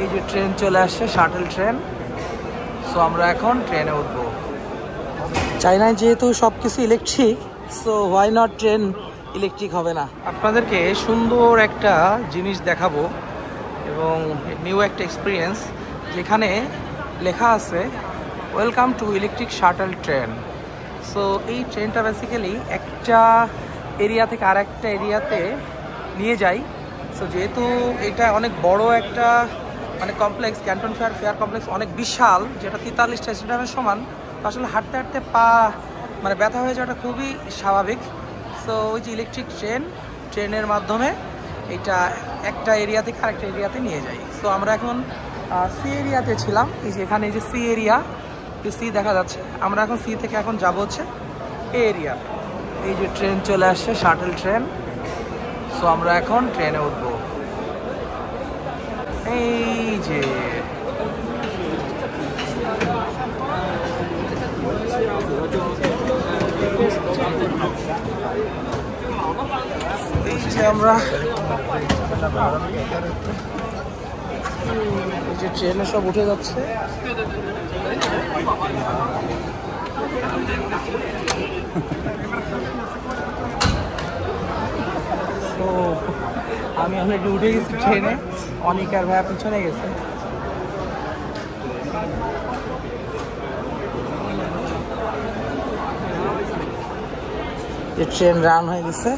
এই যে ট্রেন চলে আসছে, শাটল ট্রেন। সো আমরা এখন ট্রেনে উঠবো। চায়নায় যেহেতু সব কিছু electric, so why not train electric হবে না। আপনাদেরকে সুন্দর একটা জিনিস দেখাবো এবং নিউ একটা এক্সপিরিয়েন্স, যেখানে লেখা আছে welcome to electric shuttle train. So এই ট্রেনটা বেসিক্যালি একটা এরিয়া থেকে আর একটা এরিয়াতে নিয়ে যায়। সো যেহেতু এটা অনেক বড় একটা কমপ্লেক্স, ক্যান্টন ফেয়ার কমপ্লেক্স অনেক বিশাল, যেটা 43টা স্টেডিয়ামের সমান। আসলে হাঁটতে হাঁটতে পা ব্যথা হয়ে যাওয়াটা খুবই স্বাভাবিক। সো ওই যে ইলেকট্রিক ট্রেনের মাধ্যমে এটা একটা এরিয়া থেকে আরেকটা এরিয়াতে নিয়ে যায়। সো আমরা এখন সি এরিয়াতে ছিলাম। এই যে এখানে এই যে সি এরিয়া, সি দেখা যাচ্ছে। আমরা এখন সি থেকে এখন যাব হচ্ছে এ এরিয়া। এই যে ট্রেন চলে আসছে, শাটল ট্রেন। সো আমরা এখন ট্রেনে উঠবো। এই যে আমরা এই যে ট্রেনে সব উঠে যাচ্ছে। তো আমি অলরেডি উঠে গেছি ট্রেনে, অনিকার ভাইয়া পিছনে গেছে। ট্রেন রান হয়ে গেছে।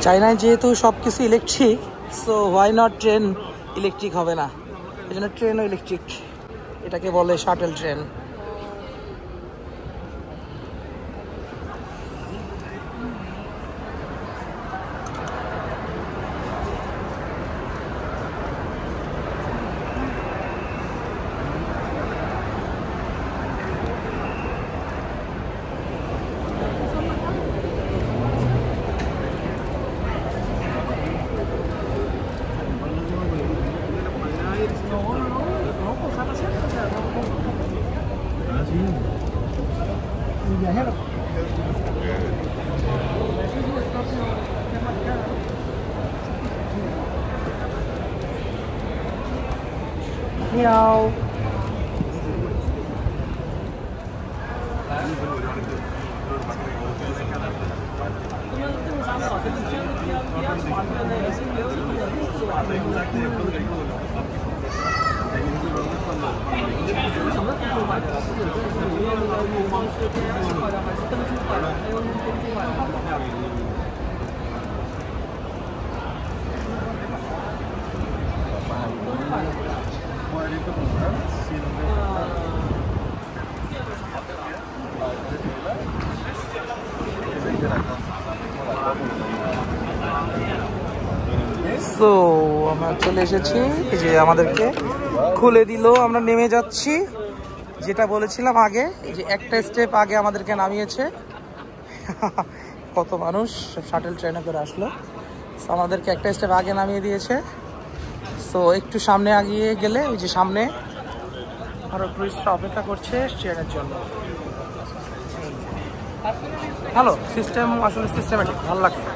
চায়নায় যেহেতু সব কিছু electric, so why not train electric হবে না। এই জন্য ট্রেনও ইলেকট্রিক, এটাকে বলে শাটল ট্রেন। Miau. সো আমরা চলে এসেছি। এই যে আমাদেরকে খুলে দিল, আমরা নেমে যাচ্ছি। যেটা বলেছিলাম আগে, এই যে একটা স্টেপ আগে আমাদেরকে নামিয়েছে। কত মানুষ শাটল ট্রেনে করে আসলো। সো আমাদেরকে একটা স্টেপ আগে নামিয়ে দিয়েছে। সো একটু সামনে আগিয়ে গেলে ওই যে সামনে আরো টুরিস্টরা অপেক্ষা করছে ট্রেনের জন্য। ভালো সিস্টেম, আসলে সিস্টেমেটিক, ভালো লাগছে।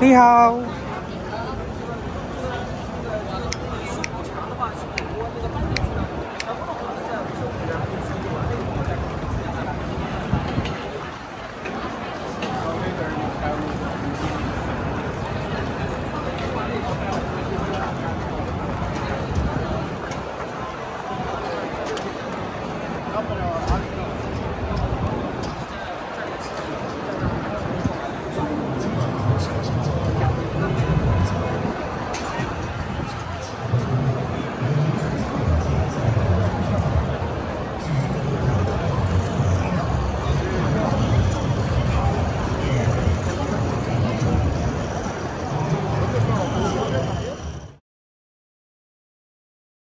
Ni hao.